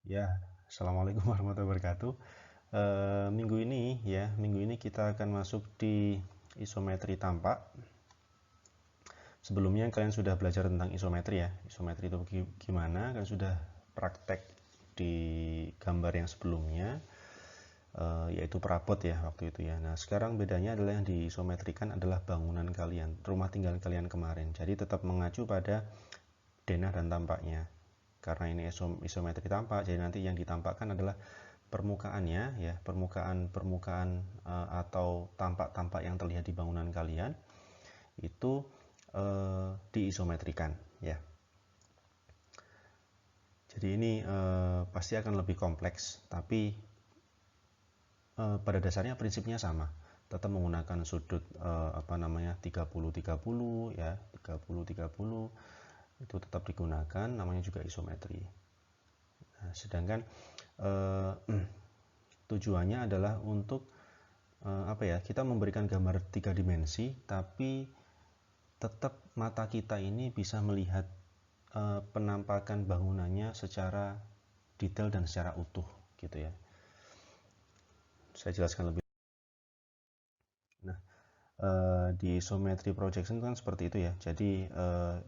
Ya, assalamualaikum warahmatullahi wabarakatuh. Minggu ini kita akan masuk di isometri tampak. Sebelumnya kalian sudah belajar tentang isometri ya. Isometri itu gimana? Kalian sudah praktek di gambar yang sebelumnya, yaitu perabot ya waktu itu ya. Nah, sekarang bedanya adalah yang diisometrikan adalah bangunan kalian, rumah tinggal kalian kemarin. Jadi tetap mengacu pada denah dan tampaknya. Karena ini isometri tampak, jadi nanti yang ditampakkan adalah permukaannya ya, permukaan atau tampak-tampak yang terlihat di bangunan kalian itu diisometrikan ya. Jadi ini pasti akan lebih kompleks, tapi pada dasarnya prinsipnya sama, tetap menggunakan sudut 30-30 ya, 30-30 itu tetap digunakan, namanya juga isometri. Nah, sedangkan tujuannya adalah untuk kita memberikan gambar 3 dimensi, tapi tetap mata kita ini bisa melihat penampakan bangunannya secara detail dan secara utuh gitu ya. Saya jelaskan lebih. Nah, di isometri projection kan seperti itu ya. Jadi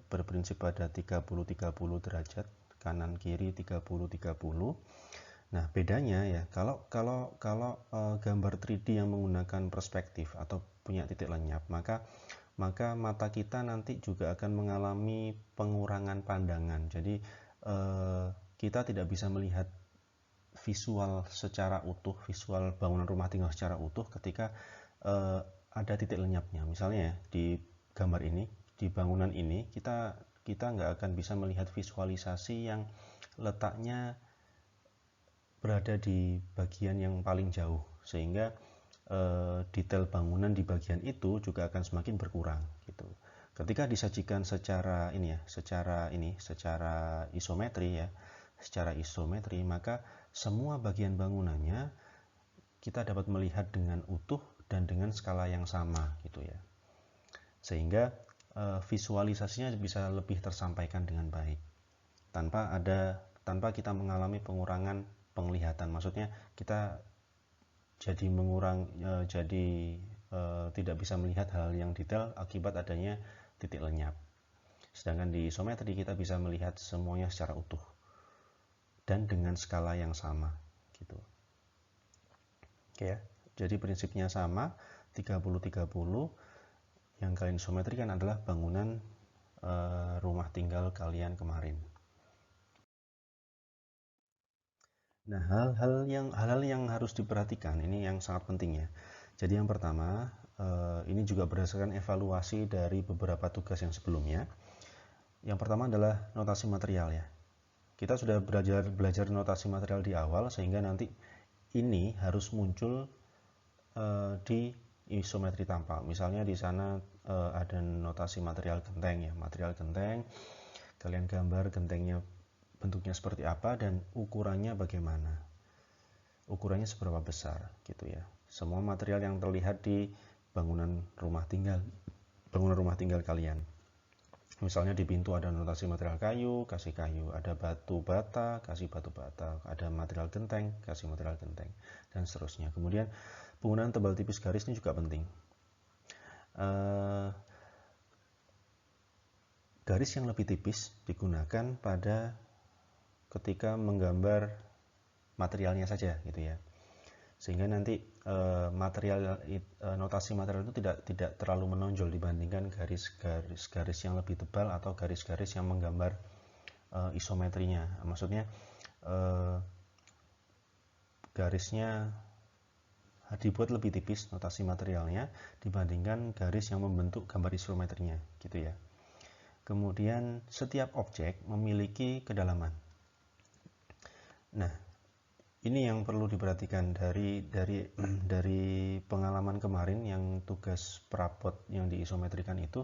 berprinsip pada 30-30 derajat, kanan kiri 30-30. Nah, bedanya ya, kalau gambar 3D yang menggunakan perspektif atau punya titik lenyap, maka mata kita nanti juga akan mengalami pengurangan pandangan. Jadi kita tidak bisa melihat visual secara utuh, visual bangunan rumah tinggal secara utuh ketika ada titik lenyapnya. Misalnya ya, di gambar ini, di bangunan ini kita nggak akan bisa melihat visualisasi yang letaknya berada di bagian yang paling jauh, sehingga detail bangunan di bagian itu juga akan semakin berkurang gitu. Ketika disajikan secara isometri, maka semua bagian bangunannya kita dapat melihat dengan utuh dan dengan skala yang sama gitu ya. Sehingga visualisasinya bisa lebih tersampaikan dengan baik tanpa kita mengalami pengurangan penglihatan. Maksudnya kita jadi tidak bisa melihat hal yang detail akibat adanya titik lenyap. Sedangkan di isometri kita bisa melihat semuanya secara utuh dan dengan skala yang sama gitu. Oke ya. Jadi prinsipnya sama, 30-30. Yang kalian isometrikan adalah bangunan rumah tinggal kalian kemarin. Nah, hal-hal yang harus diperhatikan ini yang sangat penting ya. Jadi yang pertama, ini juga berdasarkan evaluasi dari beberapa tugas yang sebelumnya. Yang pertama adalah notasi material ya. Kita sudah belajar notasi material di awal, sehingga nanti ini harus muncul di isometri tampak. Misalnya di sana ada notasi material genteng ya, material genteng. Kalian gambar gentengnya bentuknya seperti apa dan ukurannya bagaimana. Ukurannya seberapa besar gitu ya. Semua material yang terlihat di bangunan rumah tinggal kalian. Misalnya di pintu ada notasi material kayu, kasih kayu, ada batu bata, kasih batu bata, ada material genteng, kasih material genteng, dan seterusnya. Kemudian penggunaan tebal tipis garis ini juga penting. Garis yang lebih tipis digunakan pada ketika menggambar materialnya saja gitu ya, sehingga nanti notasi material itu tidak terlalu menonjol dibandingkan garis-garis yang lebih tebal atau garis-garis yang menggambar isometrinya. Maksudnya garisnya dibuat lebih tipis notasi materialnya dibandingkan garis yang membentuk gambar isometrinya gitu ya. Kemudian setiap objek memiliki kedalaman. Nah, ini yang perlu diperhatikan dari pengalaman kemarin yang tugas perabot yang diisometrikan itu,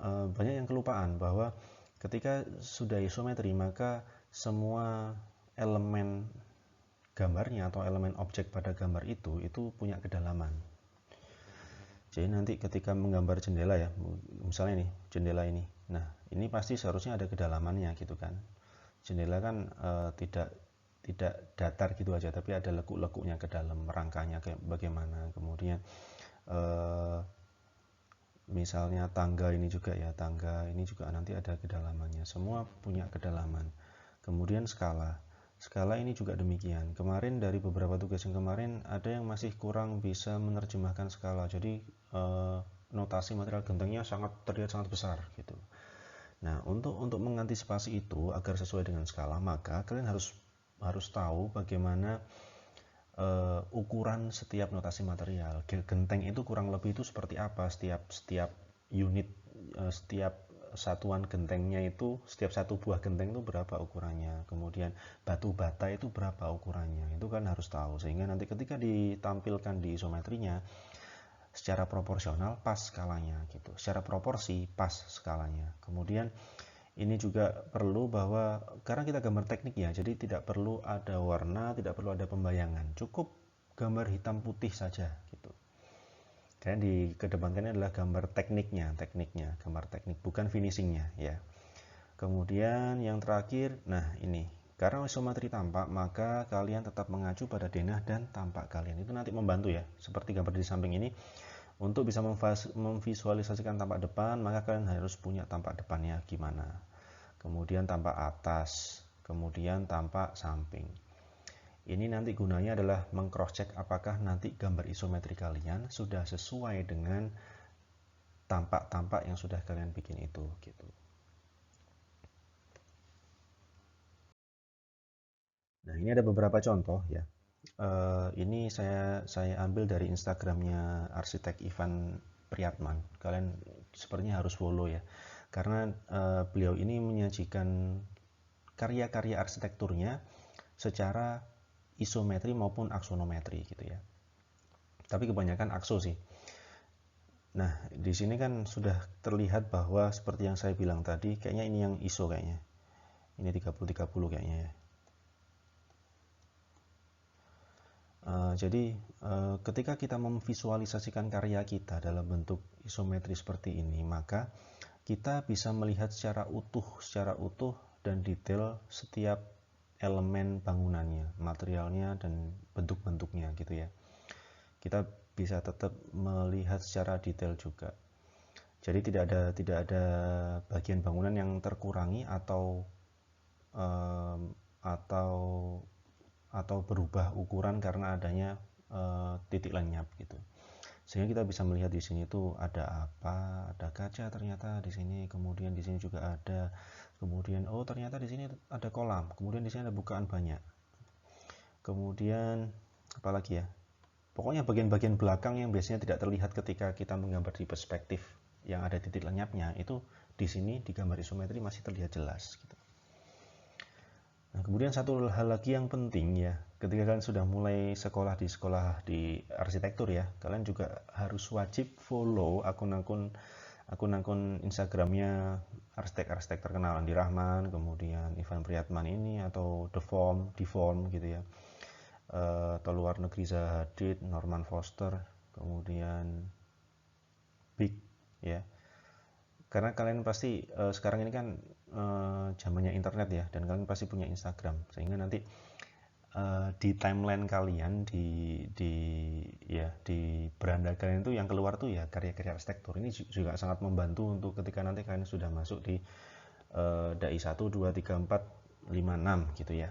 banyak yang kelupaan bahwa ketika sudah isometri maka semua elemen gambarnya atau elemen objek pada gambar itu punya kedalaman. Jadi nanti ketika menggambar jendela ya, misalnya nih jendela ini, nah ini pasti seharusnya ada kedalamannya gitu kan. Jendela kan tidak datar gitu aja, tapi ada lekuk-lekuknya ke dalam, rangkanya kayak bagaimana. Kemudian misalnya tangga ini juga ya, tangga ini juga nanti ada kedalamannya, semua punya kedalaman. Kemudian skala ini juga demikian. Kemarin dari beberapa tugas yang kemarin ada yang masih kurang bisa menerjemahkan skala, jadi notasi material gentengnya terlihat sangat besar gitu. Nah, untuk mengantisipasi itu agar sesuai dengan skala, maka kalian harus tahu bagaimana ukuran setiap notasi material. Genteng itu kurang lebih itu seperti apa, setiap unit, setiap satuan gentengnya itu, setiap satu buah genteng itu berapa ukurannya, kemudian batu bata itu berapa ukurannya, itu kan harus tahu, sehingga nanti ketika ditampilkan di isometrinya secara proporsional pas skalanya gitu, secara proporsi pas skalanya. Kemudian ini juga perlu bahwa karena kita gambar teknik ya, jadi tidak perlu ada warna, tidak perlu ada pembayangan, cukup gambar hitam putih saja gitu. Dan dikedepankannya adalah gambar tekniknya, gambar teknik, bukan finishingnya ya. Kemudian yang terakhir, nah ini, karena isometri tampak, maka kalian tetap mengacu pada denah dan tampak kalian. Itu nanti membantu ya, seperti gambar di samping ini. Untuk bisa memvisualisasikan tampak depan, maka kalian harus punya tampak depannya gimana. Kemudian tampak atas, kemudian tampak samping. Ini nanti gunanya adalah meng-cross check apakah nanti gambar isometri kalian sudah sesuai dengan tampak-tampak yang sudah kalian bikin itu gitu. Nah, ini ada beberapa contoh ya. Ini saya ambil dari Instagramnya arsitek Ivan Priyatman. Kalian sepertinya harus follow ya, karena beliau ini menyajikan karya-karya arsitekturnya secara isometri maupun aksonometri gitu ya. Tapi kebanyakan akso sih. Nah, di sini kan sudah terlihat bahwa seperti yang saya bilang tadi, kayaknya ini yang iso kayaknya. Ini 30-30 kayaknya ya. Jadi ketika kita memvisualisasikan karya kita dalam bentuk isometri seperti ini, maka kita bisa melihat secara utuh dan detail setiap elemen bangunannya, materialnya dan bentuk-bentuknya gitu ya. Kita bisa tetap melihat secara detail juga. Jadi tidak ada bagian bangunan yang terkurangi atau berubah ukuran karena adanya titik lenyap gitu. Sehingga kita bisa melihat di sini tuh ada apa, ada kaca ternyata di sini, kemudian di sini juga ada, kemudian oh ternyata di sini ada kolam, kemudian di sini ada bukaan banyak, kemudian apalagi ya, pokoknya bagian-bagian belakang yang biasanya tidak terlihat ketika kita menggambar di perspektif yang ada titik lenyapnya, itu di sini di gambar isometri masih terlihat jelas gitu. Nah, kemudian satu hal lagi yang penting ya, ketika kalian sudah mulai sekolah di arsitektur ya, kalian juga harus wajib follow akun-akun Instagramnya arsitek-arsitek terkenal, Andi Rahman, kemudian Ivan Priyatman ini, atau Deform gitu ya, atau luar negeri Zaha Hadid, Norman Foster, kemudian Big ya. Karena kalian pasti sekarang ini kan zamannya internet ya, dan kalian pasti punya Instagram, sehingga nanti di timeline kalian di beranda kalian itu yang keluar tuh ya karya-karya arsitektur. Ini juga sangat membantu untuk ketika nanti kalian sudah masuk di DAI 1, 2, 3, 4, 5, 6 gitu ya.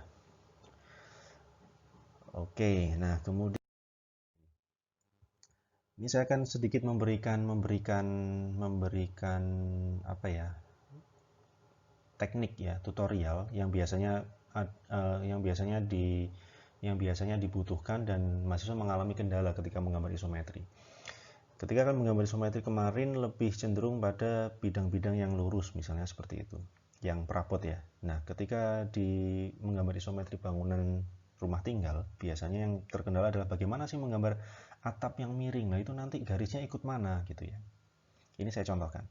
Oke, nah kemudian ini saya akan sedikit memberikan apa ya, teknik ya, tutorial yang biasanya dibutuhkan dan mahasiswa mengalami kendala ketika menggambar isometri. Ketika kan menggambar isometri kemarin lebih cenderung pada bidang-bidang yang lurus, misalnya seperti itu, yang perabot ya. Nah, ketika menggambar isometri bangunan rumah tinggal, biasanya yang terkendala adalah bagaimana sih menggambar atap yang miring. Nah, itu nanti garisnya ikut mana gitu ya. Ini saya contohkan.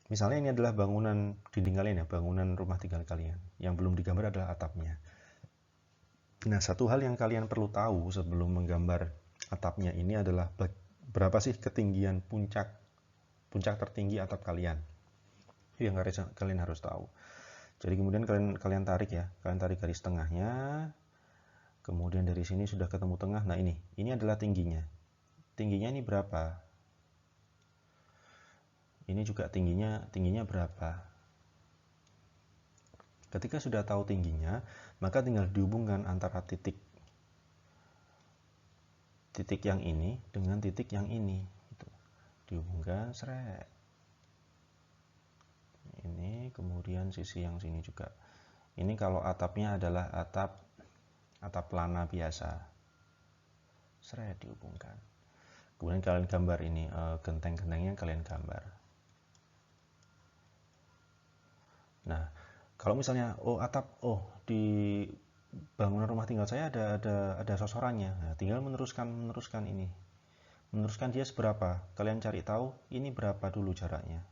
Misalnya ini adalah bangunan dinding kalian ya, bangunan rumah tinggal kalian. Yang belum digambar adalah atapnya. Nah, satu hal yang kalian perlu tahu sebelum menggambar atapnya ini adalah berapa sih ketinggian puncak tertinggi atap kalian. Itu yang kalian harus tahu. Jadi kemudian kalian tarik ya, kalian tarik garis tengahnya. Kemudian dari sini sudah ketemu tengah. Nah, ini adalah tingginya. Tingginya ini berapa? Ini juga tingginya berapa? Ketika sudah tahu tingginya, maka tinggal dihubungkan antara titik yang ini dengan titik yang ini. Gitu. Dihubungkan, seret. Ini kemudian sisi yang sini juga. Ini kalau atapnya adalah atap plana biasa. Seret dihubungkan. Kemudian kalian gambar ini, genteng-gentengnya kalian gambar. Nah, kalau misalnya atap di bangunan rumah tinggal saya ada sosorannya. Nah, tinggal meneruskan ini. Meneruskan dia seberapa? Kalian cari tahu ini berapa dulu jaraknya.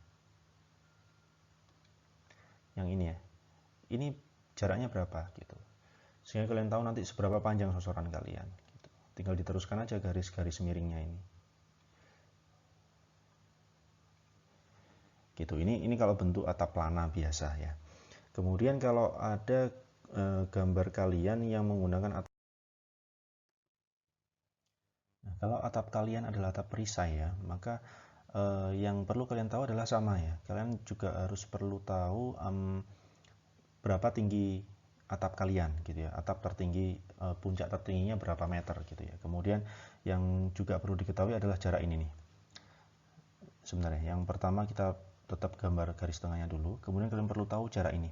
Yang ini ya. Ini jaraknya berapa gitu. Sehingga kalian tahu nanti seberapa panjang sosoran kalian gitu. Tinggal diteruskan aja garis-garis miringnya ini. Gitu. Ini kalau bentuk atap plana biasa ya. Kemudian kalau ada gambar kalian yang menggunakan atap. Nah, kalau atap kalian adalah atap perisai ya, maka yang perlu kalian tahu adalah sama ya. Kalian juga harus perlu tahu berapa tinggi atap kalian gitu ya. Atap tertinggi, puncak tertingginya berapa meter gitu ya. Kemudian yang juga perlu diketahui adalah jarak ini nih. Sebenarnya yang pertama kita tetap gambar garis tengahnya dulu. Kemudian kalian perlu tahu jarak ini.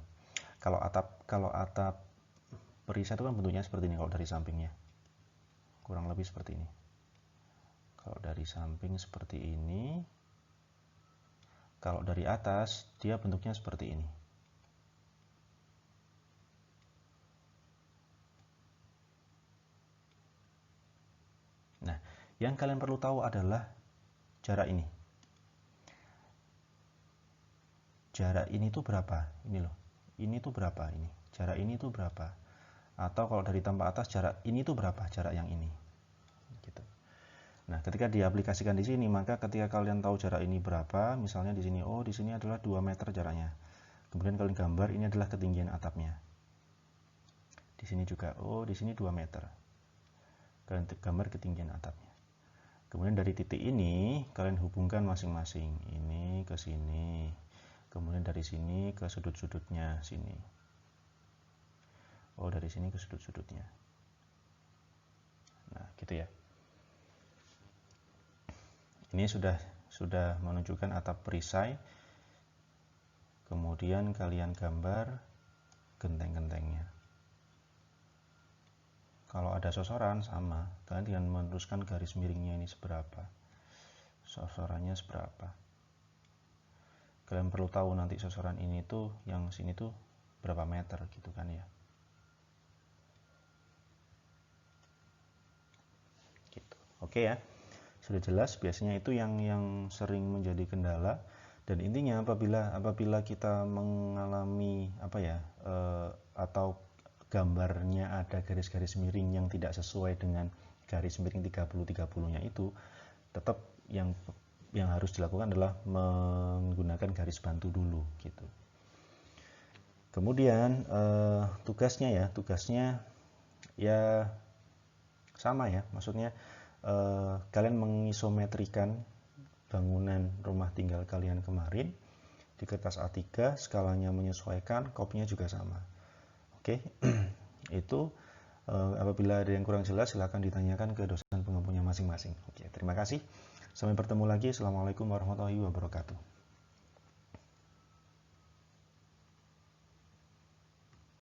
Kalau atap perisai itu kan bentuknya seperti ini kalau dari sampingnya. Kurang lebih seperti ini. Kalau dari samping seperti ini. Kalau dari atas dia bentuknya seperti ini. Nah, yang kalian perlu tahu adalah jarak ini. Jarak ini tuh berapa? Ini loh. Ini tuh berapa ini? Jarak ini tuh berapa? Atau kalau dari tampak atas jarak ini tuh berapa? Jarak yang ini. Gitu. Nah, ketika diaplikasikan di sini, maka ketika kalian tahu jarak ini berapa, misalnya di sini, di sini adalah 2 meter jaraknya. Kemudian kalian gambar, ini adalah ketinggian atapnya. Di sini juga, di sini 2 meter. Kalian gambar ketinggian atapnya. Kemudian dari titik ini, kalian hubungkan masing-masing. Ini ke sini. Kemudian dari sini ke sudut-sudutnya sini. Dari sini ke sudut-sudutnya. Nah, gitu ya. Ini sudah menunjukkan atap perisai. Kemudian kalian gambar genteng-gentengnya. Kalau ada sosoran sama, kalian tinggal meneruskan garis miringnya ini seberapa. Sosorannya seberapa. Kalian perlu tahu nanti sosoran ini tuh yang sini tuh berapa meter gitu kan ya. Gitu. Oke ya. Sudah jelas, biasanya itu yang sering menjadi kendala. Dan intinya apabila kita mengalami atau gambarnya ada garis-garis miring yang tidak sesuai dengan garis miring 30-30-nya itu, tetap yang harus dilakukan adalah menggunakan garis bantu dulu gitu. Kemudian tugasnya ya sama ya, maksudnya kalian mengisometrikan bangunan rumah tinggal kalian kemarin di kertas A3, skalanya menyesuaikan, kopinya juga sama. Oke. Itu apabila ada yang kurang jelas silahkan ditanyakan ke dosen pengampunya masing-masing. Oke, terima kasih. Sampai bertemu lagi. Assalamualaikum warahmatullahi wabarakatuh.